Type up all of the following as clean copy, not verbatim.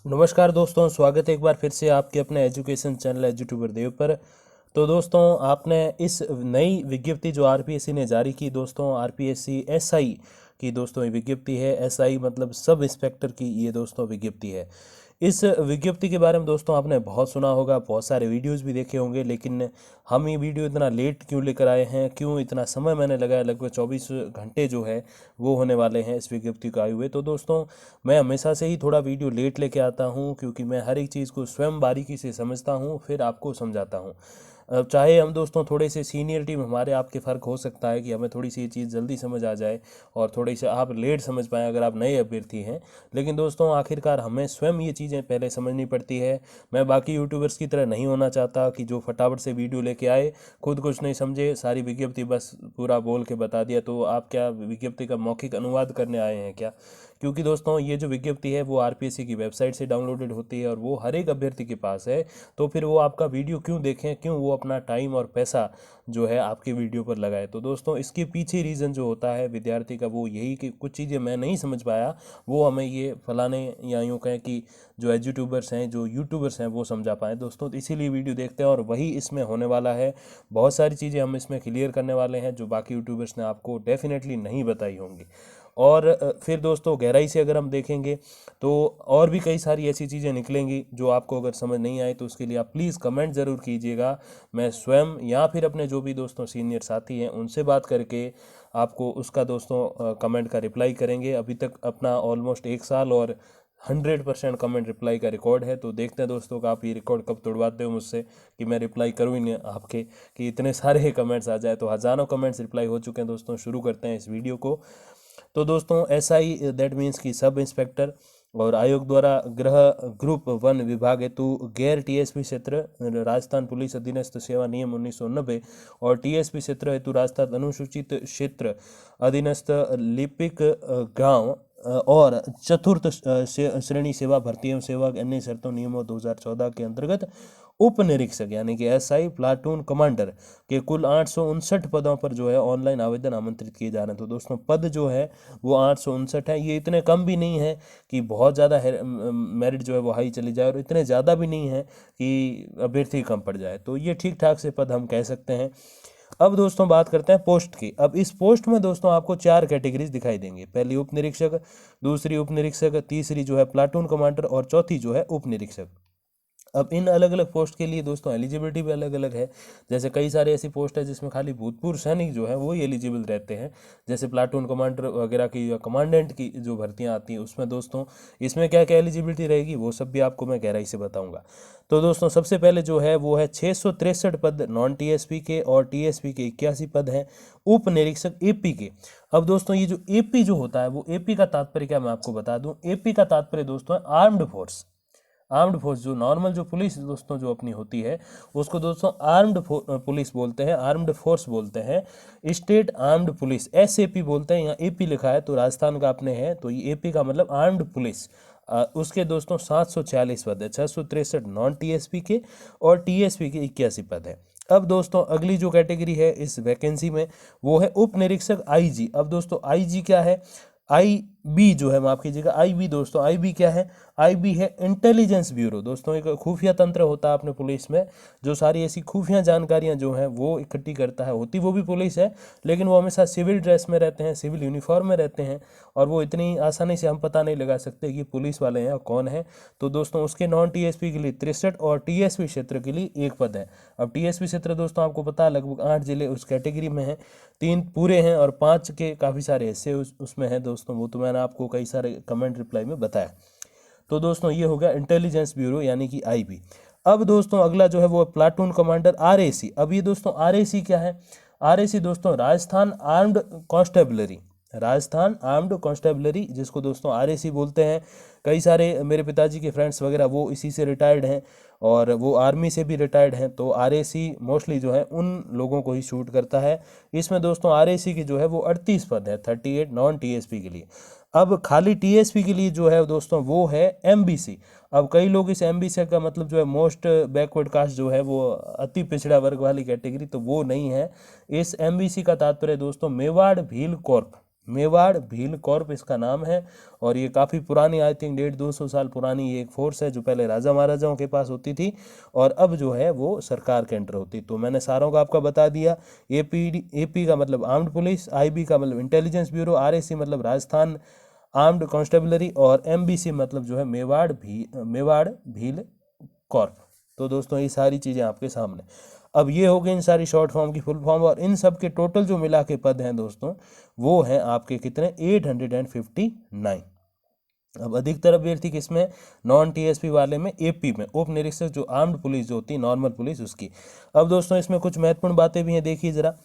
नमस्कार दोस्तों, स्वागत है एक बार फिर से आपके अपने एजुकेशन चैनल एजुट्यूबर देव पर। तो दोस्तों, आपने इस नई विज्ञप्ति जो आरपीएससी ने जारी की दोस्तों, आरपीएससी एसआई की दोस्तों ये विज्ञप्ति है। एसआई मतलब सब इंस्पेक्टर की ये दोस्तों विज्ञप्ति है। इस विज्ञप्ति के बारे में दोस्तों आपने बहुत सुना होगा, बहुत सारे वीडियोस भी देखे होंगे, लेकिन हम ये वीडियो इतना लेट क्यों लेकर आए हैं, क्यों इतना समय मैंने लगाया, लगभग 24 घंटे जो है वो होने वाले हैं इस विज्ञप्ति को आए हुए। तो दोस्तों, मैं हमेशा से ही थोड़ा वीडियो लेट लेके आता हूँ, क्योंकि मैं हर एक चीज़ को स्वयं बारीकी से समझता हूँ, फिर आपको समझाता हूँ। अब चाहे हम दोस्तों थोड़े से सीनियरिटी में हमारे आपके फ़र्क हो सकता है कि हमें थोड़ी सी ये चीज़ जल्दी समझ आ जाए और थोड़ी सी आप लेट समझ पाएँ अगर आप नए अभ्यर्थी हैं, लेकिन दोस्तों आखिरकार हमें स्वयं ये चीज़ें पहले समझनी पड़ती है। मैं बाकी यूट्यूबर्स की तरह नहीं होना चाहता कि जो फटाफट से वीडियो लेके आए, खुद कुछ नहीं समझे, सारी विज्ञप्ति बस पूरा बोल के बता दिया। तो आप क्या विज्ञप्ति का मौखिक अनुवाद करने आए हैं क्या? क्योंकि दोस्तों ये जो विज्ञप्ति है वो आरपीएससी की वेबसाइट से डाउनलोडेड होती है और वो हर एक अभ्यर्थी के पास है। तो फिर वो आपका वीडियो क्यों देखें, क्यों वो अपना टाइम और पैसा जो है आपके वीडियो पर लगाए? तो दोस्तों इसके पीछे रीज़न जो होता है विद्यार्थी का वो यही कि कुछ चीज़ें मैं नहीं समझ पाया, वो हमें ये फलाने या यूँ कहें कि जो एजुट्यूबर्स हैं, जो यूट्यूबर्स हैं वो समझा पाएँ दोस्तों। तो इसीलिए वीडियो देखते हैं और वही इसमें होने वाला है। बहुत सारी चीज़ें हम इसमें क्लियर करने वाले हैं जो बाकी यूट्यूबर्स ने आपको डेफिनेटली नहीं बताई होंगी। और फिर दोस्तों गहराई से अगर हम देखेंगे तो और भी कई सारी ऐसी चीज़ें निकलेंगी जो आपको अगर समझ नहीं आए, तो उसके लिए आप प्लीज़ कमेंट ज़रूर कीजिएगा। मैं स्वयं या फिर अपने जो भी दोस्तों सीनियर साथी हैं उनसे बात करके आपको उसका दोस्तों कमेंट का रिप्लाई करेंगे। अभी तक अपना ऑलमोस्ट 1 साल और 100% कमेंट रिप्लाई का रिकॉर्ड है। तो देखते हैं दोस्तों का आप ये रिकॉर्ड कब तोड़वाते हो मुझसे कि मैं रिप्लाई करूँ ही नहीं आपके, कि इतने सारे कमेंट्स आ जाए। तो हज़ारों कमेंट्स रिप्लाई हो चुके हैं दोस्तों। शुरू करते हैं इस वीडियो को। तो दोस्तों एसआई दैट मीन्स कि सब इंस्पेक्टर, और आयोग द्वारा गृह ग्रुप 1 विभाग हेतु गैर टीएसपी क्षेत्र राजस्थान पुलिस अधीनस्थ सेवा नियम 1990 और टीएसपी क्षेत्र हेतु राजस्थान अनुसूचित क्षेत्र अधीनस्थ लिपिक गांव और चतुर्थ श्रेणी सेवा भर्ती एवं सेवा अन्य शर्तों नियमों 2014 के अंतर्गत उप निरीक्षक यानी कि एसआई प्लाटून कमांडर के कुल 859 पदों पर जो है ऑनलाइन आवेदन आमंत्रित किए जा रहे हैं। तो दोस्तों पद जो है वो 859 है। ये इतने कम भी नहीं है कि बहुत ज़्यादा मेरिट जो है वो हाई चली जाए, और इतने ज़्यादा भी नहीं है कि अभ्यर्थी कम पड़ जाए। तो ये ठीक ठाक से पद हम कह सकते हैं। अब दोस्तों बात करते हैं पोस्ट की। अब इस पोस्ट में दोस्तों आपको 4 कैटेगरीज दिखाई देंगी। पहली उप निरीक्षक, दूसरी उप निरीक्षक, तीसरी जो है प्लाटून कमांडर और चौथी जो है उप निरीक्षक। अब इन अलग अलग पोस्ट के लिए दोस्तों एलिजिबिलिटी भी अलग अलग है। जैसे कई सारे ऐसी पोस्ट है जिसमें खाली भूतपूर्व सैनिक जो है वो ही एलिजिबल रहते हैं, जैसे प्लाटून कमांडर वगैरह की या कमांडेंट की जो भर्तियां आती हैं उसमें दोस्तों इसमें क्या क्या एलिजिबिलिटी रहेगी वो सब भी आपको मैं गहराई से बताऊंगा। तो दोस्तों सबसे पहले जो है वो है 663 पद नॉन टीएसपी के, और टीएसपी के 81 पद हैं उप निरीक्षक एपी के। अब दोस्तों ये जो एपी जो होता है वो एपी का तात्पर्य क्या मैं आपको बता दूं। एपी का तात्पर्य दोस्तों है आर्म्ड फोर्स। आर्म्ड फोर्स जो नॉर्मल जो पुलिस दोस्तों जो अपनी होती है उसको दोस्तों आर्म्ड पुलिस बोलते हैं, आर्म्ड फोर्स बोलते हैं, स्टेट आर्म्ड पुलिस एसएपी बोलते हैं। यहाँ एपी लिखा है तो राजस्थान का अपने है, तो ये एपी का मतलब आर्म्ड पुलिस। उसके दोस्तों 746 पद है, 663 नॉन टीएसपी के और टीएसपी के 81 पद है। अब दोस्तों अगली जो कैटेगरी है इस वैकेंसी में वो है उप निरीक्षक आईजी। अब दोस्तों आईजी क्या है? आई बी जो है, माफ कीजिएगा, आई बी दोस्तों, आई बी क्या है? आई बी है इंटेलिजेंस ब्यूरो। दोस्तों एक खुफिया तंत्र होता है अपने पुलिस में, जो सारी ऐसी खुफिया जानकारियां जो हैं वो इकट्ठी करता है। होती वो भी पुलिस है, लेकिन वो हमेशा सिविल ड्रेस में रहते हैं, सिविल यूनिफॉर्म में रहते हैं, और वो इतनी आसानी से हम पता नहीं लगा सकते कि पुलिस वाले हैं और कौन है। तो दोस्तों उसके नॉन टीएसपी के लिए 63 और टीएसपी क्षेत्र के लिए 1 पद है। अब टीएसपी क्षेत्र दोस्तों आपको पता है लगभग 8 जिले उस कैटेगरी में हैं, 3 पूरे हैं और 5 के काफ़ी सारे हिस्से उसमें हैं दोस्तों। वो तो मैंने आपको कई सारे कमेंट रिप्लाई में बताया। तो दोस्तों ये हो गया इंटेलिजेंस ब्यूरो यानी कि आईबी। अब दोस्तों अगला जो है वो प्लाटून कमांडर आरएसी। अब ये दोस्तों आरएसी क्या है? आरएसी दोस्तों Rajasthan armed constabulary, Rajasthan armed constabulary जिसको दोस्तों आरएसी बोलते हैं। कई सारे मेरे पिताजी के फ्रेंड्स वगैरह वो इसी से रिटायर्ड हैं और वो आर्मी से भी रिटायर्ड हैं। तो आरएसी मोस्टली जो है उन लोगों को ही शूट करता है। इसमें दोस्तों आरएसी की जो है वो 38 पद है, 38 नॉन टीएसपी के लिए। अब खाली टीएसपी के लिए जो है दोस्तों वो है एमबीसी। अब कई लोग इस एमबीसी का मतलब जो है मोस्ट बैकवर्ड कास्ट जो है वो अति पिछड़ा वर्ग वाली कैटेगरी, तो वो नहीं है। इस एमबीसी का तात्पर्य दोस्तों मेवाड़ भील कॉर्प, मेवाड़ भील कॉर्प इसका नाम है। और ये काफ़ी पुरानी, आई थिंक 150-200 साल पुरानी ये एक फोर्स है जो पहले राजा महाराजाओं के पास होती थी और अब जो है वो सरकार के अंडर होती। तो मैंने सारों का आपका बता दिया। एपी का मतलब आर्म्ड पुलिस, आईबी का मतलब इंटेलिजेंस ब्यूरो, आरएसी मतलब राजस्थान आर्म्ड कांस्टेबलरी और एमबीसी मतलब जो है मेवाड़ भील कॉर्प। तो दोस्तों ये सारी चीज़ें आपके सामने। अब ये हो गई इन सारी शॉर्ट फॉर्म की फुल फॉर्म, और इन सब के टोटल जो मिला के पद हैं दोस्तों वो हैं आपके कितने, 859। अब अधिकतर अभ्यर्थी किसमें, नॉन टीएसपी वाले में, एपी में, उप निरीक्षक जो आर्म्ड पुलिस जो होती है, नॉर्मल पुलिस उसकी। अब दोस्तों इसमें कुछ महत्वपूर्ण बातें भी हैं, देखिए जरा,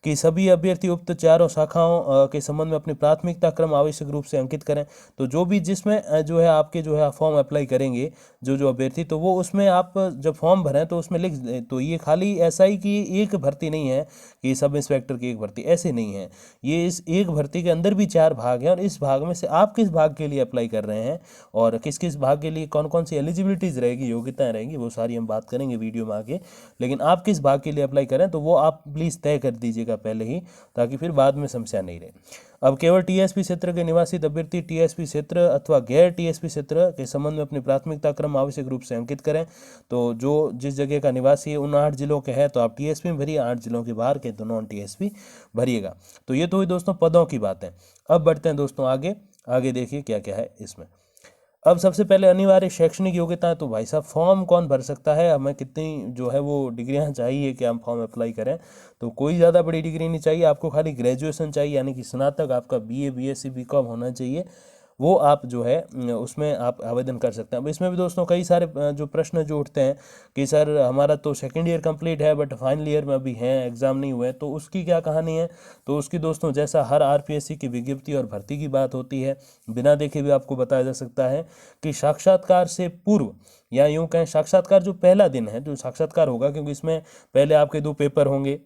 कि सभी अभ्यर्थी उक्त चारों शाखाओं के संबंध में अपनी प्राथमिकता क्रम आवश्यक रूप से अंकित करें। तो जो भी जिसमें जो है आपके जो है फॉर्म अप्लाई करेंगे जो अभ्यर्थी, तो वो उसमें आप जब फॉर्म भरें तो उसमें लिख दें। तो ये खाली एसआई की एक भर्ती नहीं है कि सब इंस्पेक्टर की एक भर्ती, ऐसे नहीं है। ये इस एक भर्ती के अंदर भी 4 भाग हैं और इस भाग में से आप किस भाग के लिए अप्लाई कर रहे हैं और किस किस भाग के लिए कौन कौन सी एलिजिबिलिटीज़ रहेगी, योग्यताएँ रहेंगी, वो सारी हम बात करेंगे वीडियो में आगे। लेकिन आप किस भाग के लिए अप्लाई करें तो वो आप प्लीज़ तय कर दीजिएगा पहले ही, ताकि फिर बाद में समस्या नहीं रहे। अब केवल टीएसपी क्षेत्र के निवासी अभ्यर्थी टीएसपी क्षेत्र अथवा गैर टीएसपी क्षेत्र के संबंध में अपनी प्राथमिकता क्रम आवश्यक रूप से अंकित करें। तो जो जिस जगह का निवासी है उन 8 जिलों के है तो आप टीएसपी में भरिए, 8 जिलों के बाहर के तो नॉन टीएसपी भरिएगा। तो ये तो हुई दोस्तों पदों की बातें। अब बढ़ते हैं दोस्तों आगे। आगे देखिए क्या क्या है इसमें। अब सबसे पहले अनिवार्य शैक्षणिक योग्यता है। तो भाई साहब फॉर्म कौन भर सकता है, हमें कितनी जो है वो डिग्रियां चाहिए कि हम फॉर्म अप्लाई करें। तो कोई ज़्यादा बड़ी डिग्री नहीं चाहिए आपको, खाली ग्रेजुएशन चाहिए, यानी कि स्नातक आपका बीए बीएससी बीकॉम होना चाहिए। वो आप जो है उसमें आप आवेदन कर सकते हैं। अब इसमें भी दोस्तों कई सारे जो प्रश्न जो उठते हैं कि सर हमारा तो सेकेंड ईयर कंप्लीट है बट फाइनल ईयर में अभी हैं, एग्ज़ाम नहीं हुए, तो उसकी क्या कहानी है। तो उसकी दोस्तों जैसा हर आरपीएससी की विज्ञप्ति और भर्ती की बात होती है, बिना देखे भी आपको बताया जा सकता है कि साक्षात्कार से पूर्व, या यूँ कहें साक्षात्कार जो पहला दिन है जो साक्षात्कार होगा, क्योंकि इसमें पहले आपके 2 पेपर होंगे,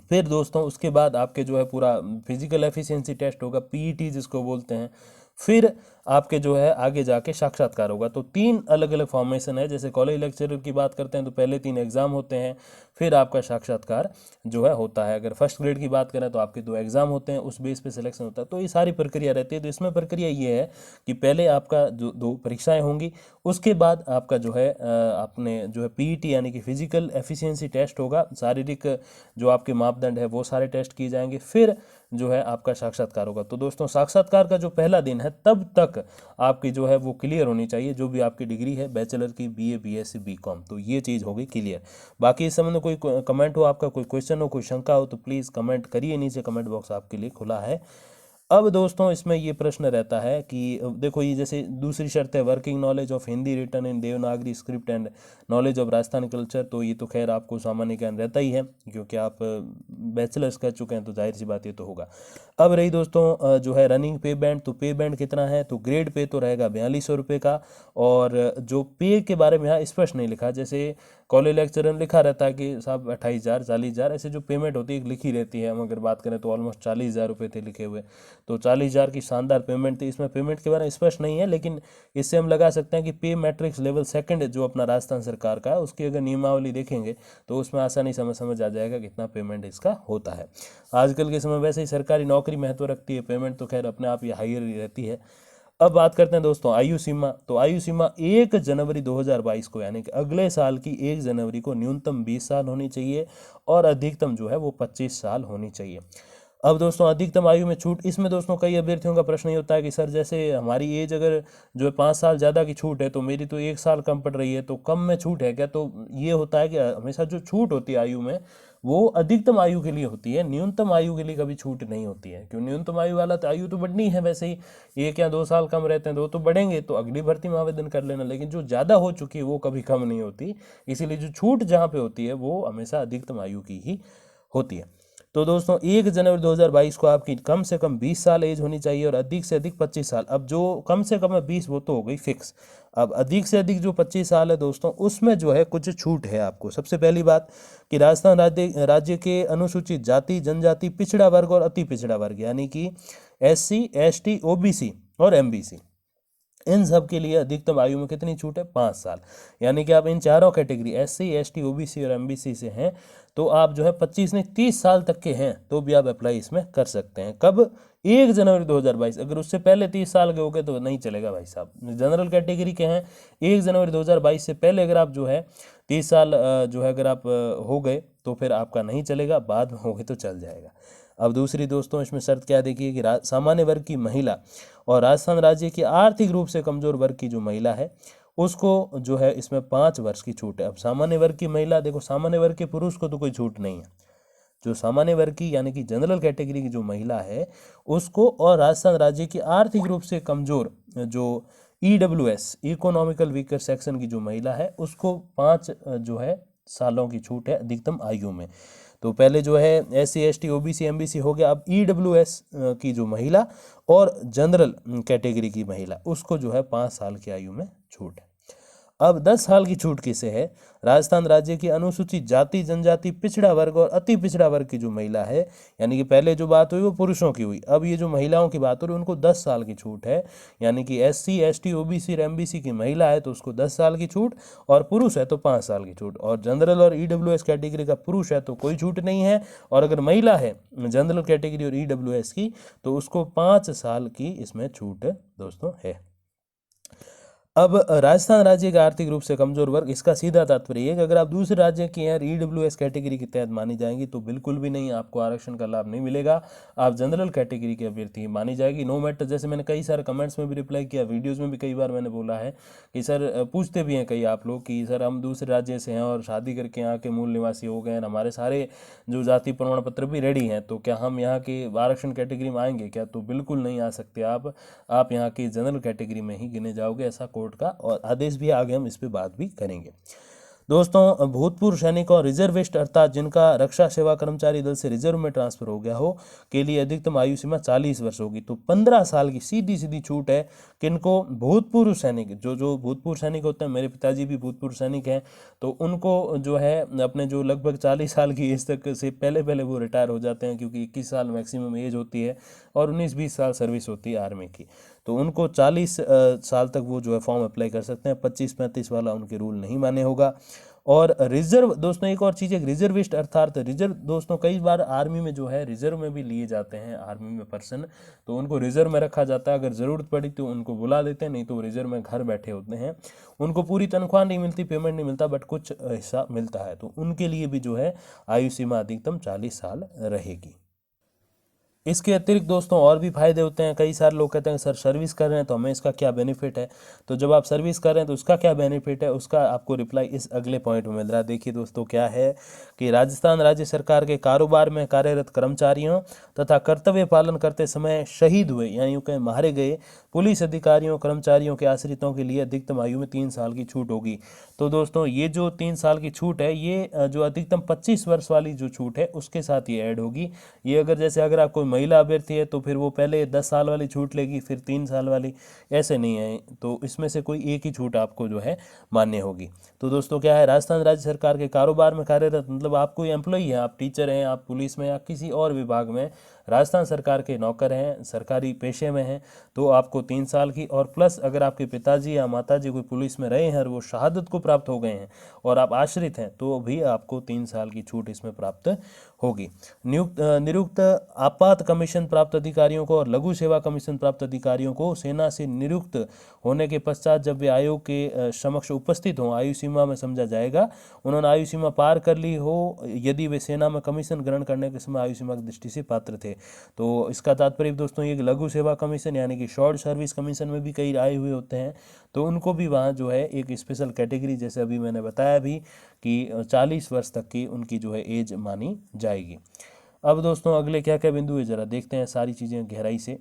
फिर दोस्तों उसके बाद आपके जो है पूरा फिजिकल एफिशिएंसी टेस्ट होगा, पीईटी जिसको बोलते हैं, फिर आपके जो है आगे जाके साक्षात्कार होगा। तो 3 अलग अलग फॉर्मेशन है। जैसे कॉलेज लेक्चरर की बात करते हैं तो पहले 3 एग्ज़ाम होते हैं, फिर आपका साक्षात्कार जो है होता है। अगर फर्स्ट ग्रेड की बात करें तो आपके 2 एग्ज़ाम होते हैं, उस बेस पे सिलेक्शन होता है। तो ये सारी प्रक्रिया रहती है। तो इसमें प्रक्रिया ये है कि पहले आपका जो 2 परीक्षाएँ होंगी, उसके बाद आपका जो है आपने जो है पीईटी यानी कि फिजिकल एफिशिएंसी टेस्ट होगा, शारीरिक जो आपके मापदंड है वो सारे टेस्ट किए जाएंगे, फिर जो है आपका साक्षात्कार होगा। तो दोस्तों साक्षात्कार का जो पहला दिन है तब तक आपकी जो है वो क्लियर होनी चाहिए, जो भी आपकी डिग्री है बैचलर की, बीए बीएससी बीकॉम, तो ये चीज़ होगी क्लियर। बाकी इस संबंध में कोई कमेंट हो आपका, कोई क्वेश्चन हो, कोई शंका हो तो प्लीज़ कमेंट करिए, नीचे कमेंट बॉक्स आपके लिए खुला है। अब दोस्तों इसमें ये प्रश्न रहता है कि देखो ये जैसे दूसरी शर्त है working knowledge of Hindi written in Devanagari script and knowledge of Rajasthani culture. तो ये तो खैर आपको सामान्य ज्ञान रहता ही है क्योंकि आप बैचलर्स कर चुके हैं, तो जाहिर सी बात ये तो होगा। अब रही दोस्तों जो है रनिंग पे बैंड, तो पे बैंड कितना है, तो ग्रेड पे तो रहेगा 4200 रुपये का। और जो पे के बारे में यहाँ स्पष्ट नहीं लिखा, जैसे कॉलेज लेक्चरर लिखा रहता है कि साहब 28,000 40,000 ऐसे जो पेमेंट होती है लिखी रहती है। हम अगर बात करें तो ऑलमोस्ट 40,000 रुपये थे लिखे हुए, तो 40,000 की शानदार पेमेंट थी। इसमें पेमेंट के बारे में स्पष्ट नहीं है, लेकिन इससे हम लगा सकते हैं कि पे मैट्रिक्स लेवल सेकंड जो अपना राजस्थान सरकार का है उसकी अगर नियमावली देखेंगे तो उसमें आसानी समझ आ जाएगा कितना पेमेंट इसका होता है। आजकल के समय वैसे ही सरकारी नौकरी महत्व रखती है, पेमेंट तो खैर अपने आप ही हायर रहती है। अब बात करते हैं दोस्तों आयु सीमा। तो आयु सीमा 1 जनवरी 2022 को यानी कि अगले साल की 1 जनवरी को न्यूनतम 20 साल होनी चाहिए और अधिकतम जो है वो 25 साल होनी चाहिए। अब दोस्तों अधिकतम आयु में छूट, इसमें दोस्तों कई अभ्यर्थियों का प्रश्न ये होता है कि सर जैसे हमारी एज अगर जो है 5 साल ज़्यादा की छूट है तो मेरी तो 1 साल कम पड़ रही है, तो कम में छूट है क्या। तो ये होता है कि हमेशा जो छूट होती है आयु में वो अधिकतम आयु के लिए होती है, न्यूनतम आयु के लिए कभी छूट नहीं होती है। क्यों, न्यूनतम आयु वाला तो आयु तो बढ़नी है वैसे ही, 1 या 2 साल कम रहते हैं तो वो तो बढ़ेंगे, तो अगली भर्ती में आवेदन कर लेना। लेकिन जो ज़्यादा हो चुकी है वो कभी कम नहीं होती, इसीलिए जो छूट जहाँ पे होती है वो हमेशा अधिकतम आयु की ही होती है। तो दोस्तों 1 जनवरी 2022 को आपकी कम से कम 20 साल एज होनी चाहिए और अधिक से अधिक 25 साल। अब जो कम से कम है 20 वो तो हो गई फिक्स। अब अधिक से अधिक जो 25 साल है दोस्तों उसमें जो है कुछ छूट है आपको। सबसे पहली बात कि राजस्थान राज्य के अनुसूचित जाति जनजाति पिछड़ा वर्ग और अति पिछड़ा वर्ग यानी कि SC ST OBC और MBC, इन सब के लिए अधिकतम आयु में कितनी छूट है, 5 साल। यानी कि आप इन चारों कैटेगरी SC ST OBC और MBC से हैं तो आप जो है 25 नहीं 30 साल तक के हैं तो भी आप अप्लाई इसमें कर सकते हैं। कब, 1 जनवरी 2022, अगर उससे पहले 30 साल के हो गए तो नहीं चलेगा भाई साहब। जनरल कैटेगरी के हैं, 1 जनवरी 2022 से पहले अगर आप जो है 30 साल जो है अगर आप हो गए तो फिर आपका नहीं चलेगा, बाद में हो गए तो चल जाएगा। अब दूसरी दोस्तों इसमें शर्त क्या देखिए कि सामान्य वर्ग की महिला और राजस्थान राज्य की आर्थिक रूप से कमजोर वर्ग की जो महिला है उसको जो है इसमें 5 वर्ष की छूट है। अब सामान्य वर्ग की महिला, देखो सामान्य वर्ग के पुरुष को तो कोई छूट नहीं है, जो सामान्य वर्ग की यानी कि जनरल कैटेगरी की जो महिला है उसको, और राजस्थान राज्य की आर्थिक रूप से कमजोर जो EWS इकोनॉमिकल वीकर सेक्शन की जो महिला है उसको 5 जो है सालों की छूट है अधिकतम आयु में। तो पहले जो है SC ST OBC MBC हो गया, अब EWS की जो महिला और जनरल कैटेगरी की महिला उसको जो है 5 साल की आयु में छूट है। अब 10 साल की छूट किसे है? राजस्थान राज्य की अनुसूचित जाति जनजाति पिछड़ा वर्ग और अति पिछड़ा वर्ग की जो महिला है, यानी कि पहले जो बात हुई वो पुरुषों की हुई, अब ये जो महिलाओं की बात हो रही है उनको 10 साल की छूट है। यानी कि SC ST OBC और MBC की महिला है तो उसको 10 साल की छूट, और पुरुष है तो 5 साल की छूट। और जनरल और EWS कैटेगरी का पुरुष है तो कोई छूट नहीं है, और अगर महिला है जनरल कैटेगरी और EWS की तो उसको 5 साल की इसमें छूट दोस्तों है। अब राजस्थान राज्य का आर्थिक रूप से कमजोर वर्ग, इसका सीधा तात्पर्य है कि अगर आप दूसरे राज्य के यार EWS कैटेगरी के तहत मानी जाएंगी तो बिल्कुल भी नहीं, आपको आरक्षण का लाभ नहीं मिलेगा, आप जनरल कैटेगरी के अभ्यर्थी मानी जाएगी। नो मैटर, जैसे मैंने कई सारे कमेंट्स में भी रिप्लाई किया, वीडियोज़ में भी कई बार मैंने बोला है कि सर पूछते भी हैं कई आप लोग कि सर हम दूसरे राज्य से हैं और शादी करके यहाँ के मूल निवासी हो गए हैं, हमारे सारे जो जाति प्रमाण पत्र भी रेडी हैं, तो क्या हम यहाँ के आरक्षण कैटेगरी में आएंगे क्या? तो बिल्कुल नहीं आ सकते आप यहाँ की जनरल कैटेगरी में ही गिने जाओगे, ऐसा कोर्ट का और आदेश भी आगे हम इस पे बात भी करेंगे। दोस्तों भूतपूर्व सैनिकों और रिजर्विस्ट अर्थात जिनका रक्षा सेवा कर्मचारी दल से रिजर्व में ट्रांसफर हो गया हो के लिए अधिकतम आयु सीमा 40 वर्ष होगी। तो 15 साल की सीधी सीधी छूट है किनको? भूतपूर्व सैनिक, जो भूतपूर्व सैनिक होते हैं, मेरे पिताजी भी भूतपूर्व सैनिक हैं, तो उनको जो है अपने जो लगभग 40 साल की एज तक से पहले वो रिटायर हो जाते हैं, क्योंकि 21 साल मैक्सिमम एज होती है और 19-20 साल सर्विस होती है आर्मी की, तो उनको 40 साल तक वो जो है फॉर्म अप्लाई कर सकते हैं, 25-35 वाला उनके रूल नहीं माने होगा। और रिजर्व दोस्तों एक और चीज़ है, रिजर्विस्ट अर्थात रिजर्व दोस्तों कई बार आर्मी में जो है रिजर्व में भी लिए जाते हैं आर्मी में पर्सन, तो उनको रिजर्व में रखा जाता है, अगर ज़रूरत पड़ी तो उनको बुला देते हैं, नहीं तो रिजर्व में घर बैठे होते हैं, उनको पूरी तनख्वाह नहीं मिलती, पेमेंट नहीं मिलता, बट कुछ हिस्सा मिलता है, तो उनके लिए भी जो है आयु सीमा अधिकतम 40 साल रहेगी। इसके अतिरिक्त दोस्तों और भी फायदे होते हैं। कई सारे लोग कहते हैं सर सर्विस कर रहे हैं तो हमें इसका क्या बेनिफिट है, तो जब आप सर्विस कर रहे हैं तो उसका क्या बेनिफिट है, उसका आपको रिप्लाई इस अगले पॉइंट में मिल रहा है। देखिए दोस्तों क्या है कि राजस्थान राज्य सरकार के कारोबार में कार्यरत कर्मचारियों तथा कर्तव्य पालन करते समय शहीद हुए या यूँ कहें मारे गए पुलिस अधिकारियों कर्मचारियों के आश्रितों के लिए अधिकतम आयु में 3 साल की छूट होगी। तो दोस्तों ये जो 3 साल की छूट है ये जो अधिकतम 25 वर्ष वाली जो छूट है उसके साथ ये ऐड होगी। ये अगर आप कोई महिला अभ्यर्थी है तो फिर वो पहले 10 साल वाली छूट लेगी, फिर 3 साल वाली, ऐसे नहीं है, तो इसमें से कोई एक ही छूट आपको जो है मान्य होगी। तो दोस्तों क्या है, राजस्थान राज्य सरकार के कारोबार में कार्यरत मतलब आप कोई एम्प्लॉई हैं, आप टीचर हैं, आप पुलिस में या किसी और विभाग में राजस्थान सरकार के नौकर हैं, सरकारी पेशे में हैं, तो आपको 3 साल की, और प्लस अगर आपके पिताजी या माताजी कोई पुलिस में रहे हैं और वो शहादत को प्राप्त हो गए हैं और आप आश्रित हैं तो भी आपको 3 साल की छूट इसमें प्राप्त होगी। नियुक्त आपात कमीशन प्राप्त अधिकारियों को और लघु सेवा कमीशन प्राप्त अधिकारियों को सेना से नियुक्त होने के पश्चात जब वे आयोग के समक्ष उपस्थित हों, आयु सीमा में समझा जाएगा उन्होंने आयु सीमा पार कर ली हो यदि वे सेना में कमीशन ग्रहण करने के समय आयु सीमा की दृष्टि से पात्र थे। तो इसका तात्पर्य दोस्तों ये लघु सेवा कमीशन यानी कि शॉर्ट सर्विस कमीशन में भी कई आए हुए होते हैं, तो उनको भी वहाँ जो है एक स्पेशल कैटेगरी, जैसे अभी मैंने बताया भी कि 40 वर्ष तक की उनकी जो है एज मानी जाएगी। अब दोस्तों अगले क्या क्या बिंदु है जरा देखते हैं सारी चीज़ें गहराई से।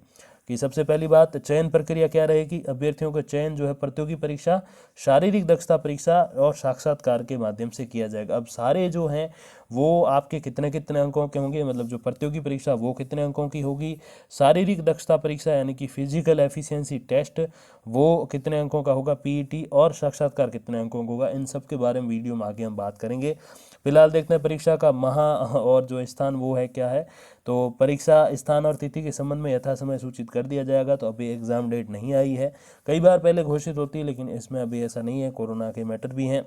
कि सबसे पहली बात, चयन प्रक्रिया क्या रहेगी? अभ्यर्थियों का चयन जो है प्रतियोगी परीक्षा, शारीरिक दक्षता परीक्षा और साक्षात्कार के माध्यम से किया जाएगा। अब सारे जो हैं वो आपके कितने कितने अंकों के होंगे, मतलब जो प्रतियोगी परीक्षा वो कितने अंकों की होगी, शारीरिक दक्षता परीक्षा यानी कि फिजिकल एफिशिएंसी टेस्ट वो कितने अंकों का होगा, पीईटी, और साक्षात्कार कितने अंकों का होगा, इन सब के बारे में वीडियो में आगे हम बात करेंगे। फिलहाल देखते हैं परीक्षा का माह और जो स्थान वो है क्या है। तो परीक्षा स्थान और तिथि के संबंध में यथासमय सूचित कर दिया जाएगा। तो अभी एग्जाम डेट नहीं आई है, कई बार पहले घोषित होती है लेकिन इसमें अभी ऐसा नहीं है, कोरोना के मैटर भी हैं।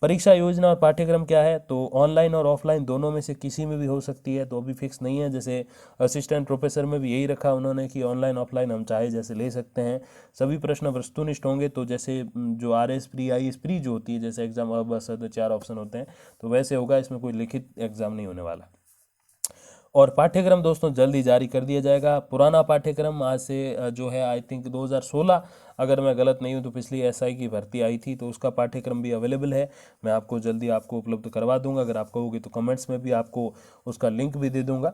परीक्षा योजना और पाठ्यक्रम क्या है, तो ऑनलाइन और ऑफलाइन दोनों में से किसी में भी हो सकती है, तो अभी फिक्स नहीं है। जैसे असिस्टेंट प्रोफेसर में भी यही रखा उन्होंने कि ऑनलाइन ऑफलाइन हम चाहे जैसे ले सकते हैं। सभी प्रश्न वस्तुनिष्ठ होंगे, तो जैसे जो RS प्री IS प्री जो होती है, जैसे एग्जाम अब बस 4 ऑप्शन होते हैं, तो वैसे होगा, इसमें कोई लिखित एग्जाम नहीं होने वाला। और पाठ्यक्रम दोस्तों जल्दी जारी कर दिया जाएगा। पुराना पाठ्यक्रम आज से जो है आई थिंक 2016, अगर मैं गलत नहीं हूँ, तो पिछली SI की भर्ती आई थी, तो उसका पाठ्यक्रम भी अवेलेबल है। मैं आपको जल्दी आपको उपलब्ध करवा दूंगा, अगर आप कहोगे तो कमेंट्स में भी आपको उसका लिंक भी दे दूंगा।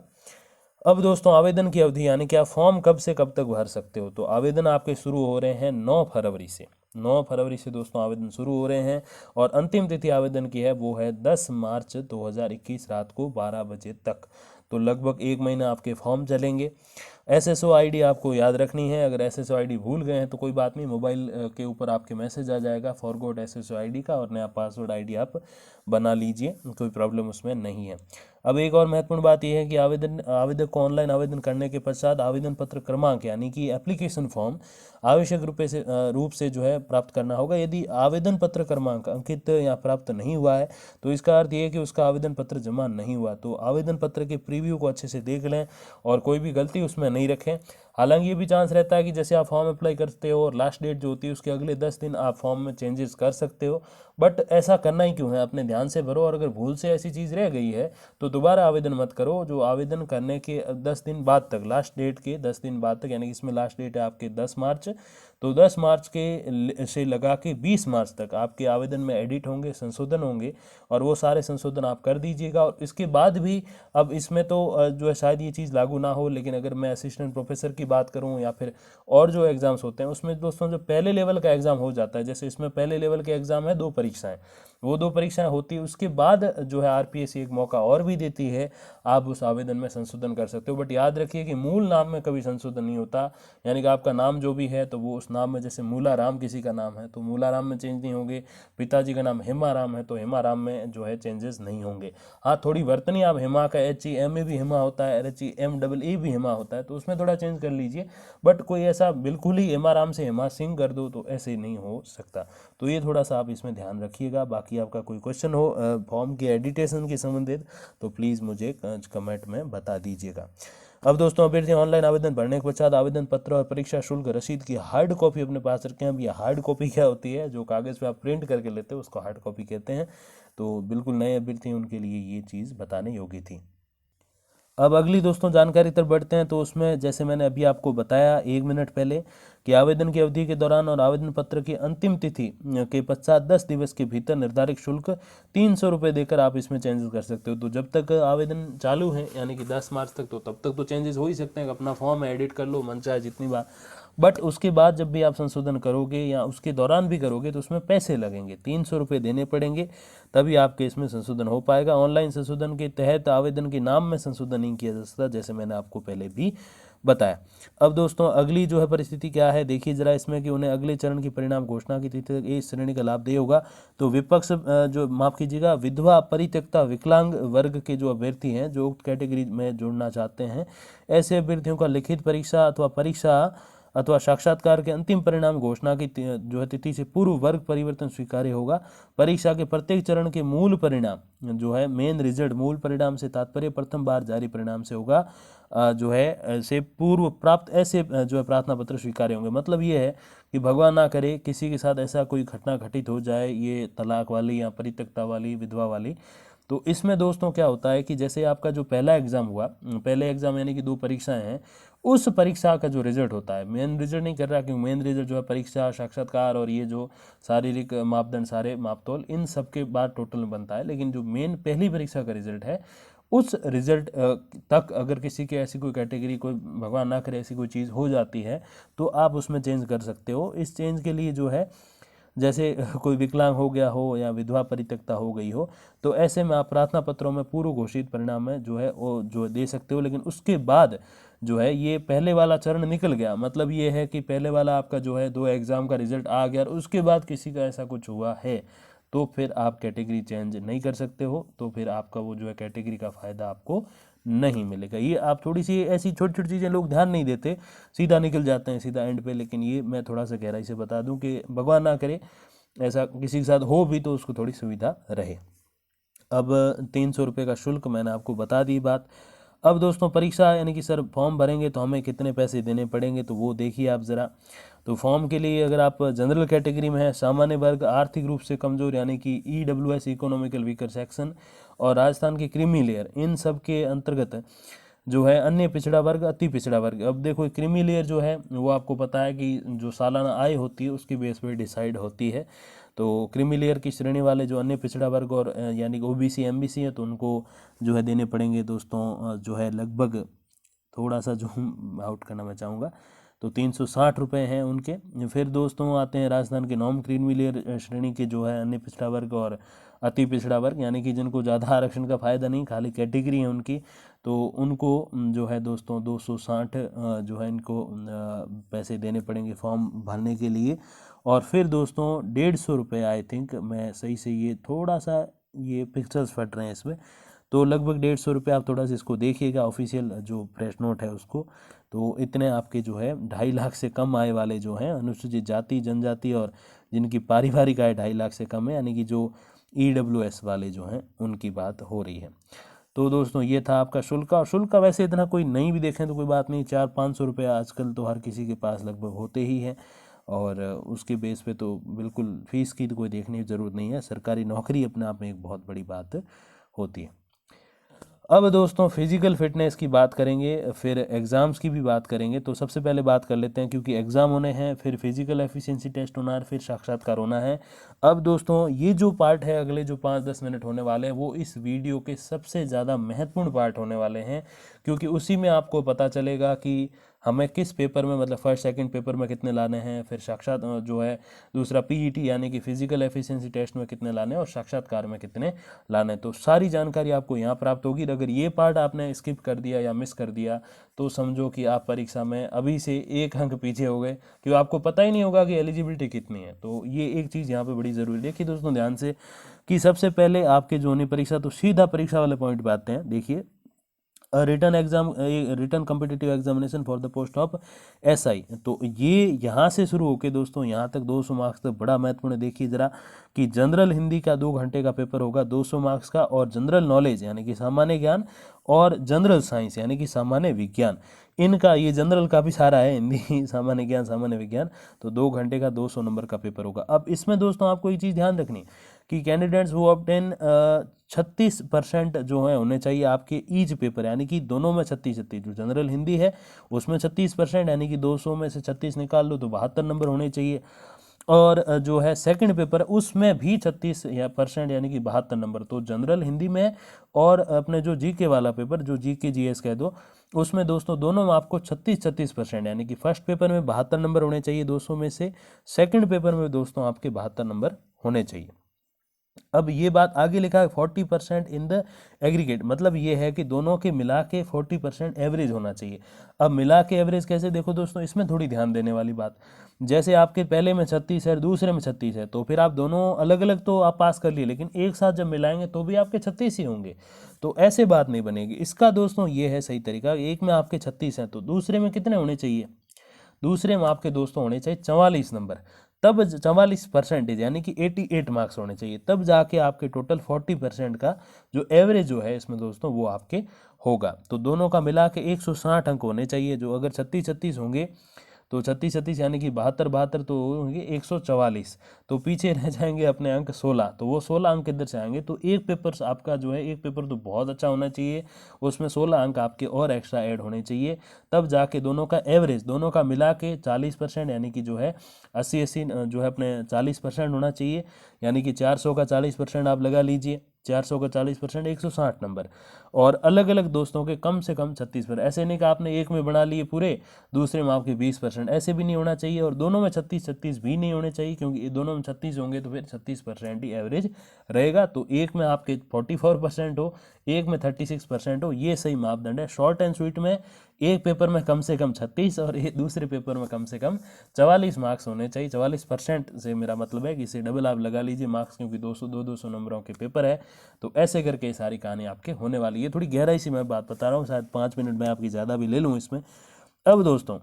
अब दोस्तों आवेदन की अवधि, यानी कि आप फॉर्म कब से कब तक भर सकते हो, तो आवेदन आपके शुरू हो रहे हैं 9 फरवरी से। 9 फरवरी से दोस्तों आवेदन शुरू हो रहे हैं, और अंतिम तिथि आवेदन की है वो है 10 मार्च 2021 रात को 12 बजे तक। तो लगभग 1 महीना आपके फॉर्म चलेंगे। SSO ID आपको याद रखनी है। अगर SSO ID भूल गए हैं तो कोई बात नहीं, मोबाइल के ऊपर आपके मैसेज आ जाएगा फॉरगॉट SSO ID का, और नया पासवर्ड ID आप बना लीजिए, कोई प्रॉब्लम उसमें नहीं है। अब एक और महत्वपूर्ण बात यह है कि आवेदक को ऑनलाइन आवेदन करने के पश्चात आवेदन पत्र क्रमांक, यानी कि एप्लीकेशन फॉर्म आवश्यक रूप से जो है प्राप्त करना होगा। यदि आवेदन पत्र क्रमांक अंकित या प्राप्त नहीं हुआ है, तो इसका अर्थ ये है कि उसका आवेदन पत्र जमा नहीं हुआ। तो आवेदन पत्र के प्रीव्यू को अच्छे से देख लें और कोई भी गलती उसमें नहीं रखें। हालांकि ये भी चांस रहता है कि जैसे आप फॉर्म अप्लाई करते हो और लास्ट डेट जो होती है उसके अगले 10 दिन आप फॉर्म में चेंजेस कर सकते हो, बट ऐसा करना ही क्यों है, अपने ध्यान से भरो। और अगर भूल से ऐसी चीज़ रह गई है तो दोबारा आवेदन मत करो। जो आवेदन करने के 10 दिन बाद तक, लास्ट डेट के 10 दिन बाद तक, यानी कि इसमें लास्ट डेट है आपके 10 मार्च, तो 10 मार्च के से लगा के 20 मार्च तक आपके आवेदन में एडिट होंगे, संशोधन होंगे, और वो सारे संशोधन आप कर दीजिएगा। और इसके बाद भी, अब इसमें तो जो है शायद ये चीज़ लागू ना हो, लेकिन अगर मैं असिस्टेंट प्रोफेसर की बात करूं या फिर और जो एग्ज़ाम्स होते हैं, उसमें दोस्तों जो पहले लेवल का एग्ज़ाम हो जाता है, जैसे इसमें पहले लेवल के एग्ज़ाम है 2 परीक्षाएं, वो 2 परीक्षाएं होती है, उसके बाद जो है RPSC एक मौका और भी देती है, आप उस आवेदन में संशोधन कर सकते हो। बट याद रखिए कि मूल नाम में कभी संशोधन नहीं होता, यानी कि आपका नाम जो भी है तो वो उस नाम में, जैसे मूलाराम किसी का नाम है तो मूलाराम में चेंज नहीं होंगे, पिताजी का नाम हेमाराम है तो हेमाराम में जो है चेंजेस नहीं होंगे। हाँ, थोड़ी वर्तनी आप हेमा का HEMA भी हेमा होता है, HEMAA भी हेमा होता है, तो उसमें थोड़ा चेंज कर लीजिए। बट कोई ऐसा बिल्कुल ही हेमाराम से हेमा सिंह कर दो तो ऐसे नहीं हो सकता। तो ये थोड़ा सा आप इसमें ध्यान रखिएगा। बाकी आपका कोई क्वेश्चन हो फॉर्म के एडिटेशन के संबंधित तो प्लीज़ मुझे कमेंट में बता दीजिएगा। अब दोस्तों अभ्यर्थी ऑनलाइन आवेदन भरने के पश्चात आवेदन पत्र और परीक्षा शुल्क रसीद की हार्ड कॉपी अपने पास रखें। अब ये हार्ड कॉपी क्या होती है, जो कागज़ पे आप प्रिंट करके लेते हो उसको हार्ड कॉपी कहते हैं। तो बिल्कुल नए अभ्यर्थी उनके लिए ये चीज़ बताने योग्य थी। अब अगली दोस्तों जानकारी तरफ बढ़ते हैं, तो उसमें जैसे मैंने अभी आपको बताया 1 मिनट पहले कि आवेदन की अवधि के दौरान और आवेदन पत्र की अंतिम तिथि के पश्चात 10 दिवस के भीतर निर्धारित शुल्क 300 रुपये देकर आप इसमें चेंजेस कर सकते हो। तो जब तक आवेदन चालू है, यानी कि 10 मार्च तक, तो तब तक तो चेंजेस हो ही सकते हैं। अपना फॉर्म एडिट कर लो मन चाहे जितनी बार, बट उसके बाद जब भी आप संशोधन करोगे या उसके दौरान भी करोगे तो उसमें पैसे लगेंगे, 300 रुपये देने पड़ेंगे, तभी आपके इसमें संशोधन हो पाएगा। ऑनलाइन संशोधन के तहत आवेदन के नाम में संशोधन नहीं किया जा सकता, जैसे मैंने आपको पहले भी बताया। अब दोस्तों अगली जो है परिस्थिति क्या है, देखिए जरा इसमें कि उन्हें अगले चरण की परिणाम घोषणा की तिथि तक इस श्रेणी का लाभ दे होगा। तो विपक्ष जो माफ कीजिएगा, विधवा, परित्यक्ता, विकलांग वर्ग के जो अभ्यर्थी हैं जो उक्त कैटेगरी में जुड़ना चाहते हैं, ऐसे अभ्यर्थियों का लिखित परीक्षा अथवा साक्षात्कार के अंतिम परिणाम घोषणा की जो है तिथि से पूर्व वर्ग परिवर्तन स्वीकार्य होगा। परीक्षा के प्रत्येक चरण के मूल परिणाम जो है मेन रिजल्ट, मूल परिणाम से तात्पर्य प्रथम बार जारी परिणाम से होगा, जो है से पूर्व प्राप्त ऐसे जो है प्रार्थना पत्र स्वीकार्य होंगे। मतलब ये है कि भगवान ना करे किसी के साथ ऐसा कोई घटना घटित हो जाए, ये तलाक वाली या परित्यक्ता वाली, विधवा वाली, तो इसमें दोस्तों क्या होता है कि जैसे आपका जो पहला एग्जाम हुआ, पहले एग्जाम यानी कि 2 परीक्षाएं हैं, उस परीक्षा का जो रिजल्ट होता है, मेन रिजल्ट नहीं कर रहा, क्योंकि मेन रिजल्ट जो है परीक्षा, साक्षात्कार और ये जो शारीरिक मापदंड, सारे मापतोल, इन सब के बाद टोटल में बनता है। लेकिन जो मेन पहली परीक्षा का रिजल्ट है, उस रिजल्ट तक अगर किसी की ऐसी कोई कैटेगरी, कोई भगवान ना करे ऐसी कोई चीज़ हो जाती है, तो आप उसमें चेंज कर सकते हो। इस चेंज के लिए जो है, जैसे कोई विकलांग हो गया हो या विधवा परित्यक्ता हो गई हो, तो ऐसे में आप प्रार्थना पत्रों में पूर्व घोषित परिणाम में जो है वो जो दे सकते हो। लेकिन उसके बाद जो है ये पहले वाला चरण निकल गया, मतलब ये है कि पहले वाला आपका जो है 2 एग्जाम का रिजल्ट आ गया और उसके बाद किसी का ऐसा कुछ हुआ है, तो फिर आप कैटेगरी चेंज नहीं कर सकते हो, तो फिर आपका वो जो है कैटेगरी का फ़ायदा आपको नहीं मिलेगा। ये आप थोड़ी सी ऐसी छोटी छोटी चीज़ें लोग ध्यान नहीं देते, सीधा निकल जाते हैं सीधा एंड पे। लेकिन ये मैं थोड़ा सा गहराई से बता दूं कि भगवान ना करे ऐसा किसी के साथ हो भी तो उसको थोड़ी सुविधा रहे। अब 300 रुपये का शुल्क मैंने आपको बता दी बात। अब दोस्तों परीक्षा यानी कि सर फॉर्म भरेंगे तो हमें कितने पैसे देने पड़ेंगे, तो वो देखिए आप ज़रा। तो फॉर्म के लिए अगर आप जनरल कैटेगरी में है, सामान्य वर्ग, आर्थिक रूप से कमज़ोर यानी कि EWS इकोनॉमिकल वीकर सेक्शन, और राजस्थान की क्रीमी लेयर, इन सब के अंतर्गत जो है अन्य पिछड़ा वर्ग, अति पिछड़ा वर्ग। अब देखो क्रीमी लेयर जो है वो आपको पता है कि जो सालाना आय होती है उसकी बेस पर डिसाइड होती है। तो क्रीमी लेयर की श्रेणी वाले जो अन्य पिछड़ा वर्ग और यानी कि OBC MBC है, तो उनको जो है देने पड़ेंगे दोस्तों जो है लगभग, थोड़ा सा जूम आउट करना मैं चाहूँगा, तो 360 रुपये हैं उनके। फिर दोस्तों आते हैं राजस्थान के नॉन क्रीमी लेयर श्रेणी के जो है अन्य पिछड़ा वर्ग और अति पिछड़ा वर्ग, यानी कि जिनको ज़्यादा आरक्षण का फ़ायदा नहीं, खाली कैटेगरी है उनकी, तो उनको जो है दोस्तों 260 जो है इनको पैसे देने पड़ेंगे फॉर्म भरने के लिए। और फिर दोस्तों 150 रुपये, आई थिंक मैं सही से, ये थोड़ा सा ये पिक्चर्स फट रहे हैं इसमें, तो लगभग 150 रुपये, आप थोड़ा सा इसको देखिएगा ऑफिशियल जो प्रेस नोट है उसको। तो इतने आपके जो है 2.5 लाख से कम आय वाले जो हैं अनुसूचित जाति जनजाति और जिनकी पारिवारिक आय 2.5 लाख से कम है, यानी कि जो EWS वाले जो हैं उनकी बात हो रही है। तो दोस्तों ये था आपका शुल्क। और शुल्क का वैसे इतना कोई नहीं भी देखें तो कोई बात नहीं, 400-500 रुपये आजकल तो हर किसी के पास लगभग होते ही हैं, और उसके बेस पे तो बिल्कुल फीस की तो कोई देखने की ज़रूरत नहीं है। सरकारी नौकरी अपने आप में एक बहुत बड़ी बात होती है। अब दोस्तों फिजिकल फिटनेस की बात करेंगे, फिर एग्ज़ाम्स की भी बात करेंगे। तो सबसे पहले बात कर लेते हैं, क्योंकि एग्ज़ाम होने हैं, फिर फिजिकल एफिशिएंसी टेस्ट होना है, फिर साक्षात्कार होना है। अब दोस्तों ये जो पार्ट है अगले जो 5-10 मिनट होने वाले हैं वो इस वीडियो के सबसे ज़्यादा महत्वपूर्ण पार्ट होने वाले हैं, क्योंकि उसी में आपको पता चलेगा कि हमें किस पेपर में, मतलब फर्स्ट सेकंड पेपर में कितने लाने हैं, फिर साक्षात जो है दूसरा PET यानी कि फिजिकल एफिशिएंसी टेस्ट में कितने लाने हैं, और साक्षात्कार में कितने लाने हैं। तो सारी जानकारी आपको यहाँ प्राप्त होगी। अगर ये पार्ट आपने स्किप कर दिया या मिस कर दिया तो समझो कि आप परीक्षा में अभी से 1 अंक पीछे हो गए, क्योंकि आपको पता ही नहीं होगा कि एलिजिबिलिटी कितनी है। तो ये एक चीज़ यहाँ पे बड़ी ज़रूरी है। देखिए दोस्तों ध्यान से कि सबसे पहले आपके जो होनी परीक्षा, तो सीधा परीक्षा वाले पॉइंट पे आते हैं। देखिए return exam, return competitive examination for the post of SI, तो ये यहाँ से शुरू होकर दोस्तों यहाँ तक 200 मार्क्स तक बड़ा महत्वपूर्ण है। देखिए ज़रा कि जनरल हिंदी का 2 घंटे का पेपर होगा 200 मार्क्स का, और जनरल नॉलेज यानी कि सामान्य ज्ञान, और जनरल साइंस यानी कि सामान्य विज्ञान, इनका ये जनरल काफ़ी सारा है, हिंदी सामान्य ज्ञान सामान्य विज्ञान, तो 2 घंटे का 200 नंबर का पेपर होगा। अब इसमें दोस्तों आपको एक चीज़ ध्यान रखनी कि कैंडिडेट्स वो ऑब्टेन 36% जो है होने चाहिए आपके ईच पेपर, यानी कि दोनों में 36-36। जो जनरल हिंदी है उसमें 36%, यानी कि 200 में से 36 निकाल लो तो 72 नंबर होने चाहिए। और जो है सेकंड पेपर उसमें भी 36% यानी कि 72 नंबर। तो जनरल हिंदी में और अपने जो GK वाला पेपर, जो GK GS कह दो, उसमें दोस्तों दोनों में आपको 36% यानी कि फर्स्ट पेपर में 72 नंबर होने चाहिए 200 में से, सेकंड पेपर में दोस्तों आपके 72 नंबर होने चाहिए। अब ये बात आगे लिखा है 40% इन द एग्रीगेट, मतलब ये है कि दोनों के मिला के 40% एवरेज होना चाहिए। अब मिला के एवरेज कैसे, देखो दोस्तों इसमें थोड़ी ध्यान देने वाली बात, जैसे आपके पहले में 36 है, दूसरे में 36 है, तो फिर आप दोनों अलग अलग तो आप पास कर लिए, लेकिन एक साथ जब मिलाएंगे तो भी आपके 36 ही होंगे। तो ऐसे बात नहीं बनेगी। इसका दोस्तों ये है सही तरीका, एक में आपके 36 हैं तो दूसरे में कितने होने चाहिए, दूसरे में आपके दोस्तों होने चाहिए 44 नंबर, तब 44% यानी कि 88 मार्क्स होने चाहिए, तब जाके आपके टोटल 40% का जो एवरेज जो है इसमें दोस्तों वो आपके होगा। तो दोनों का मिला के 160 अंक होने चाहिए। जो अगर 36-36 होंगे तो 36-36 यानी कि 72-72 तो होंगे 144, तो पीछे रह जाएंगे अपने अंक 16, तो वो 16 अंक किधर से आएंगे। तो एक पेपर आपका जो है, एक पेपर तो बहुत अच्छा होना चाहिए, उसमें 16 अंक आपके और एक्स्ट्रा ऐड होने चाहिए, तब जाके दोनों का एवरेज, दोनों का मिला के 40% यानी कि जो है 80-80 जो है अपने 40% होना चाहिए, यानी कि 400 का 40% आप लगा लीजिए, 400 का 40% 160 नंबर। और अलग अलग दोस्तों के कम से कम 36%, ऐसे नहीं कि आपने एक में बना लिए पूरे, दूसरे में आपके 20%, ऐसे भी नहीं होना चाहिए। और दोनों में 36-36 भी नहीं होने चाहिए, क्योंकि दोनों में 36 होंगे तो फिर 36% ही एवरेज रहेगा। तो एक में आपके 44% हो, एक में 36% हो, ये सही मापदंड है। शॉर्ट एंड स्वीट में एक पेपर में कम से कम 36 और एक दूसरे पेपर में कम से कम 44 मार्क्स होने चाहिए। 44% से मेरा मतलब है कि इसे डबल आप लगा लीजिए मार्क्स, क्योंकि 200-200 नंबरों के पेपर है। तो ऐसे करके सारी कहानी आपके होने वाली है। थोड़ी गहराई से मैं बात बता रहा हूँ, शायद 5 मिनट में आपकी ज़्यादा भी ले लूँ इसमें। अब दोस्तों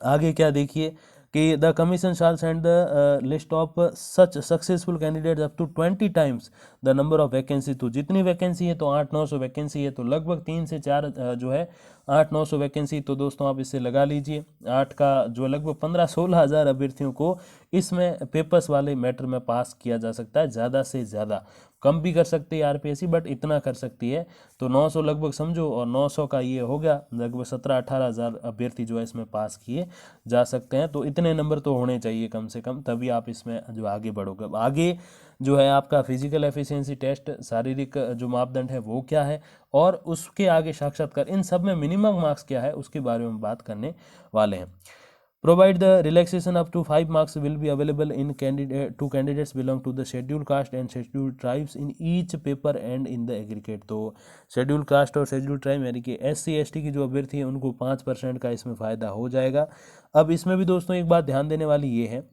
आगे क्या देखिए कि the commission shall send the list of such successful candidates up to 20 times the number of vacancy. तो जितनी वैकेंसी है तो 800-900 वैकेंसी है, तो लगभग 3 से 4 जो है 800-900 वैकेंसी। तो दोस्तों आप इससे लगा लीजिए 8 का जो लगभग 15-16 हज़ार अभ्यर्थियों को इसमें पेपर्स वाले मैटर में पास किया जा सकता है। ज़्यादा से ज़्यादा, कम भी कर सकती है आरपीएससी, बट इतना कर सकती है। तो 900 लगभग समझो, और 900 का ये हो गया लगभग 17-18 हज़ार अभ्यर्थी जो है इसमें पास किए जा सकते हैं। तो इतने नंबर तो होने चाहिए कम से कम, तभी आप इसमें जो आगे बढ़ोगे। अब आगे जो है आपका फिजिकल एफिशिएंसी टेस्ट, शारीरिक जो मापदंड है वो क्या है, और उसके आगे साक्षात्कार, इन सब में मिनिमम मार्क्स क्या है उसके बारे में बात करने वाले हैं। Provide the relaxation up to 5 marks will be available in to candidates belong to the scheduled caste and scheduled tribes in each paper and in the aggregate। तो scheduled caste और scheduled tribe यानी कि SC/ST की जो अभ्यर्थी है उनको 5% का इसमें फ़ायदा हो जाएगा। अब इसमें भी दोस्तों एक बात ध्यान देने वाली ये है,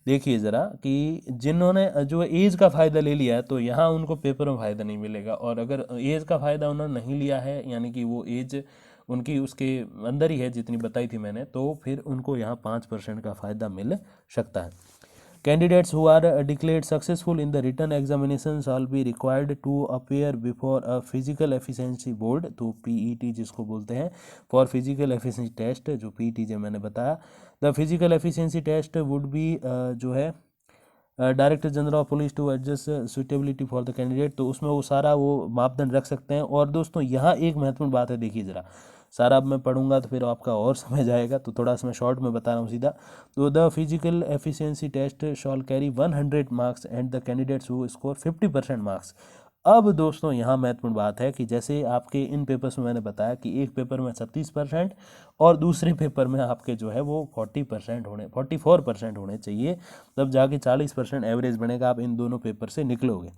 देखिए ज़रा, कि जिन्होंने जो एज का फ़ायदा ले लिया है तो यहाँ उनको पेपर में फ़ायदा नहीं मिलेगा, और अगर एज का फ़ायदा उन्होंने नहीं लिया है यानी कि वो एज उनकी उसके अंदर ही है जितनी बताई थी मैंने, तो फिर उनको यहाँ 5% का फ़ायदा मिल सकता है। Candidates who are declared successful in the written examination shall be required to appear before a physical efficiency board, तो पीईटी जिसको बोलते हैं, फॉर फिजिकल एफिशिएंसी टेस्ट, जो पीईटी जो मैंने बताया। The physical efficiency test would be जो है director general of police to adjust suitability for the candidate, तो उसमें वो सारा वो मापदंड रख सकते हैं। और दोस्तों यहाँ एक महत्वपूर्ण बात है, देखिए ज़रा, सारा अब मैं पढ़ूंगा तो फिर आपका और समझ आएगा, तो थोड़ा सा मैं शॉर्ट में बता रहा हूँ सीधा। तो the physical efficiency test shall carry 100 marks and the candidates who score 50% marks. अब दोस्तों यहाँ महत्वपूर्ण बात है कि जैसे आपके इन पेपर्स में मैंने बताया कि एक पेपर में 36% और दूसरे पेपर में आपके जो है वो 44% होने चाहिए, तब जाके 40% एवरेज बनेगा, आप इन दोनों पेपर से निकलोगे।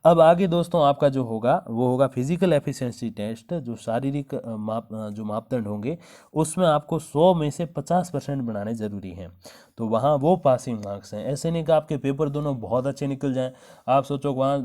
अब आगे दोस्तों आपका जो होगा वो होगा फिजिकल एफिशिएंसी टेस्ट, जो शारीरिक जो मापदंड होंगे उसमें आपको 100 में से 50% बनाने ज़रूरी हैं, तो वहाँ वो पासिंग मार्क्स हैं। ऐसे नहीं कि आपके पेपर दोनों बहुत अच्छे निकल जाएं, आप सोचो वहाँ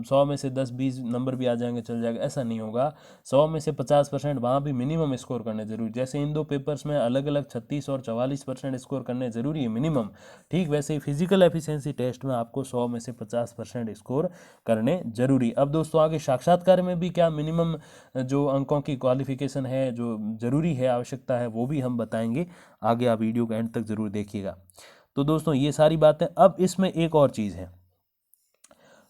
100 में से 10-20 नंबर भी आ जाएंगे चल जाएगा, ऐसा नहीं होगा। 100 में से 50% वहाँ भी मिनिमम स्कोर करने ज़रूरी, जैसे इन दो पेपर्स में अलग अलग 36 और 44% स्कोर करने ज़रूरी है मिनिमम, ठीक वैसे ही फिजिकल एफिशिएंसी टेस्ट में आपको 100 में से 50% स्कोर करने जरूरी। अब दोस्तों आगे साक्षात्कार में भी क्या मिनिमम जो अंकों की क्वालिफिकेशन है, जो जरूरी है, आवश्यकता है, वो भी हम बताएंगे आगे, आप वीडियो के एंड तक जरूर देखिएगा। तो दोस्तों ये सारी बातें। अब इसमें एक और चीज़ है,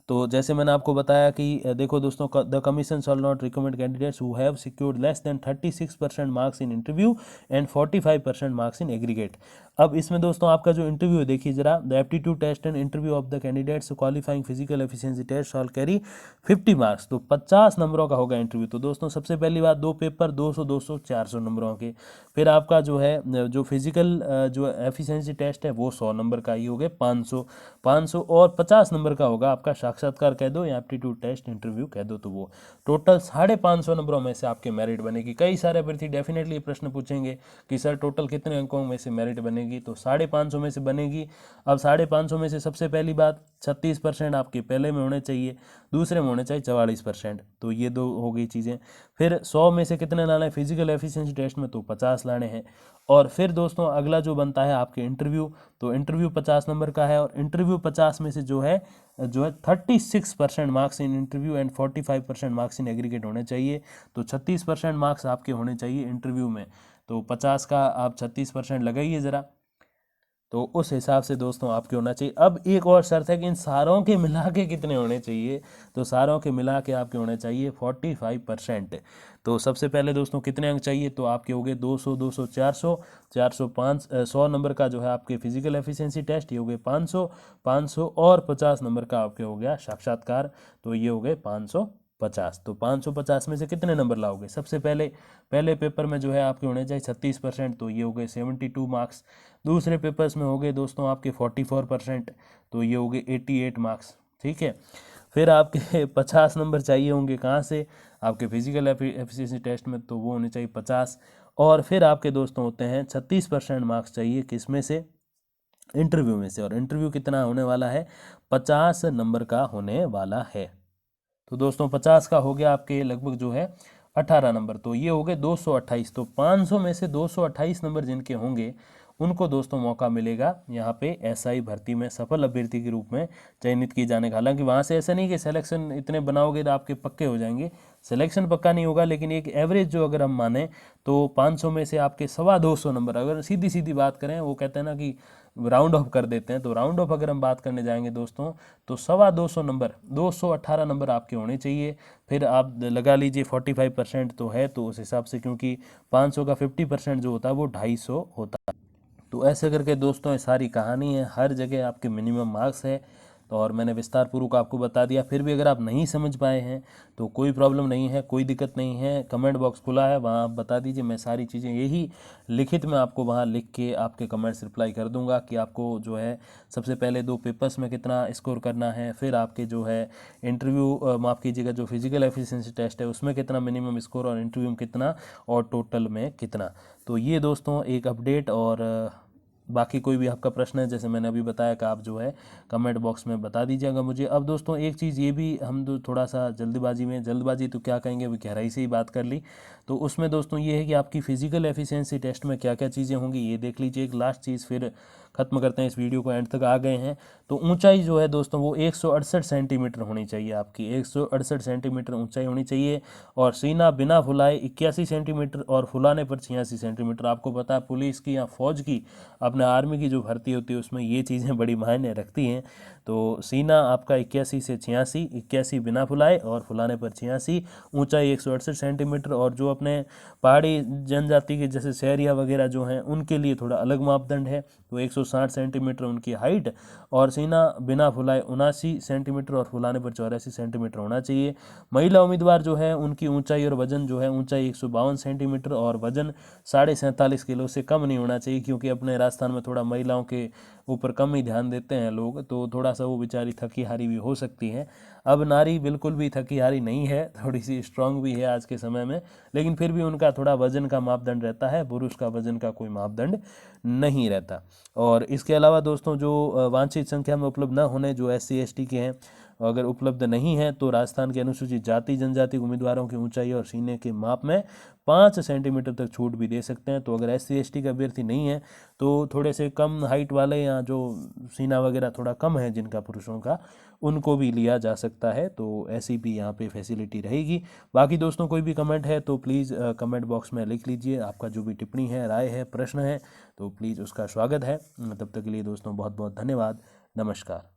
तो जैसे मैंने आपको बताया कि देखो दोस्तों, the commission shall not recommend candidates who have secured less than 36% marks in interview and 45% marks in aggregate. अब इसमें दोस्तों आपका जो इंटरव्यू है, देखिए जरा, the aptitude test and interview of the candidates qualifying physical efficiency test shall carry 50 marks, तो 50 नंबरों का होगा इंटरव्यू। तो दोस्तों सबसे पहली बात, दो पेपर 200-200 400 नंबरों के, फिर आपका जो है जो फिजिकल जो एफिशिएंसी टेस्ट है वो 100 नंबर का ही हो गया, 500 और 50 नंबर का होगा आपका साक्षात्कार कह दो या एप्टीट्यूड टेस्ट इंटरव्यू कह दो, तो वो टोटल 550 नंबरों में से आपके मेरिट बनेगी। कई सारे अभ्यर्थी डेफिनेटली प्रश्न पूछेंगे कि सर टोटल कितने अंकों में से मेरिट बनेगी, तो 550 में से बनेगी। अब 550 में से सबसे पहली बात 36% आपके पहले में होने चाहिए, दूसरे में होने चाहिए 44%, तो ये दो हो गई चीज़ें। फिर 100 में से कितने लाना है फिजिकल एफिशिएंसी टेस्ट में, तो 50 लाने हैं। और फिर दोस्तों अगला जो बनता है आपके इंटरव्यू, तो इंटरव्यू 50 नंबर का है, और इंटरव्यू 50 में से जो है 36% marks in interview and 45% marks in aggregate होने चाहिए, तो 36% मार्क्स आपके होने चाहिए इंटरव्यू में, तो 50 का आप 36% लगाइए ज़रा, तो उस हिसाब से दोस्तों आपके होना चाहिए। अब एक और शर्त है कि इन सारों के मिला के कितने होने चाहिए, तो सारों के मिला के आपके होने चाहिए 45%। तो सबसे पहले दोस्तों कितने अंक चाहिए, तो आपके हो गए 200, 200, 400, 405, 100 नंबर का जो है आपके फिजिकल एफिशिएंसी टेस्ट, ये हो गए 500, 500 और 50 नंबर का आपके हो गया साक्षात्कार, तो ये हो गए 550। तो 550 में से कितने नंबर लाओगे, सबसे पहले पेपर में जो है आपके होने चाहिए 36%, तो ये हो गए 72 मार्क्स। दूसरे पेपर्स में हो गए दोस्तों आपके 44%, तो ये हो गए 88 मार्क्स, ठीक है। फिर आपके 50 नंबर चाहिए होंगे कहाँ से, आपके फिजिकल एफिशिएंसी टेस्ट में, तो वो होने चाहिए 50। और फिर आपके दोस्तों होते हैं 36% मार्क्स चाहिए, किस में से, इंटरव्यू में से, और इंटरव्यू कितना होने वाला है, 50 नंबर का होने वाला है। तो दोस्तों 50 का हो गया आपके लगभग जो है 18 नंबर, तो ये हो गए 228। तो 500 में से 228 नंबर जिनके होंगे उनको दोस्तों मौका मिलेगा यहाँ पे एसआई भर्ती में सफल अभ्यर्थी के रूप में चयनित किए जाने का। हालांकि वहाँ से ऐसा नहीं कि सिलेक्शन इतने बनाओगे तो आपके पक्के हो जाएंगे, सिलेक्शन पक्का नहीं होगा, लेकिन एक एवरेज जो अगर हम माने तो 500 में से आपके 250 नंबर, अगर सीधी सीधी बात करें, वो कहते हैं ना कि राउंड ऑफ कर देते हैं, तो राउंड ऑफ अगर हम बात करने जाएंगे दोस्तों तो 250 नंबर, 218 नंबर आपके होने चाहिए। फिर आप लगा लीजिए 45% तो है, तो उस हिसाब से, क्योंकि 500 का 50% जो होता है वो 250 होता है। तो ऐसे करके दोस्तों ये सारी कहानी है, हर जगह आपके मिनिमम मार्क्स है। तो और मैंने विस्तार पूर्वक आपको बता दिया। फिर भी अगर आप नहीं समझ पाए हैं तो कोई प्रॉब्लम नहीं है, कोई दिक्कत नहीं है, कमेंट बॉक्स खुला है, वहाँ आप बता दीजिए। मैं सारी चीज़ें यही लिखित में आपको वहाँ लिख के आपके कमेंट्स रिप्लाई कर दूंगा कि आपको जो है सबसे पहले 2 पेपर्स में कितना स्कोर करना है, फिर आपके जो है इंटरव्यू, माफ़ कीजिएगा, जो फिजिकल एफिशिएंसी टेस्ट है उसमें कितना मिनिमम स्कोर, और इंटरव्यू में कितना, और टोटल में कितना। तो ये दोस्तों एक अपडेट। और बाकी कोई भी आपका प्रश्न है, जैसे मैंने अभी बताया, कि आप जो है कमेंट बॉक्स में बता दीजिएगा मुझे। अब दोस्तों एक चीज़ ये भी, हम थोड़ा सा जल्दबाजी तो क्या कहेंगे, अभी गहराई से ही बात कर ली, तो उसमें दोस्तों ये है कि आपकी फिजिकल एफिशिएंसी टेस्ट में क्या क्या चीज़ें होंगी ये देख लीजिए। एक लास्ट चीज़, फिर खत्म करते हैं इस वीडियो को, एंड तक आ गए हैं तो ऊंचाई जो है दोस्तों वो 168 सेंटीमीटर होनी चाहिए, आपकी 168 सेंटीमीटर ऊंचाई होनी चाहिए। और सीना बिना फुलाए 81 सेंटीमीटर, और फुलाने पर 86 सेंटीमीटर। आपको पता है पुलिस की या फौज की, अपने आर्मी की जो भर्ती होती है उसमें ये चीज़ें बड़ी मायने रखती हैं। तो सीना आपका 81 से 86, 81 बिना फुलाए और फुलाने पर 86, ऊंचाई 168 सेंटीमीटर। और जो अपने पहाड़ी जनजाति के जैसे शहरिया वगैरह जो हैं उनके लिए थोड़ा अलग मापदंड है, तो 160 सेंटीमीटर उनकी हाइट, और सीना बिना फुलाए 79 सेंटीमीटर और फुलाने पर 84 सेंटीमीटर होना चाहिए। महिला उम्मीदवार जो है उनकी ऊंचाई और वजन जो है, ऊंचाई 152 सेंटीमीटर और वजन 47.5 किलो से कम नहीं होना चाहिए, क्योंकि अपने राजस्थान में थोड़ा महिलाओं के ऊपर कम ही ध्यान देते हैं लोग, तो थोड़ा सा वो बेचारी थकी हारी भी हो सकती हैं। अब नारी बिल्कुल भी थकी हारी नहीं है, थोड़ी सी स्ट्रांग भी है आज के समय में, लेकिन फिर भी उनका थोड़ा वजन का मापदंड रहता है, पुरुष का वजन का कोई मापदंड नहीं रहता। और इसके अलावा दोस्तों जो वांछित संख्या में उपलब्ध न होने, जो SC ST के हैं, अगर उपलब्ध नहीं है तो राजस्थान के अनुसूचित जाति जनजाति उम्मीदवारों की ऊंचाई और सीने के माप में 5 सेंटीमीटर तक छूट भी दे सकते हैं। तो अगर SC ST का अभ्यर्थी नहीं है तो थोड़े से कम हाइट वाले, या जो सीना वगैरह थोड़ा कम है जिनका पुरुषों का, उनको भी लिया जा सकता है। तो ऐसी भी यहाँ पे फैसिलिटी रहेगी। बाकी दोस्तों कोई भी कमेंट है तो प्लीज़ कमेंट बॉक्स में लिख लीजिए, आपका जो भी टिप्पणी है, राय है, प्रश्न है, तो प्लीज़ उसका स्वागत है। तब तक के लिए दोस्तों बहुत बहुत धन्यवाद। नमस्कार।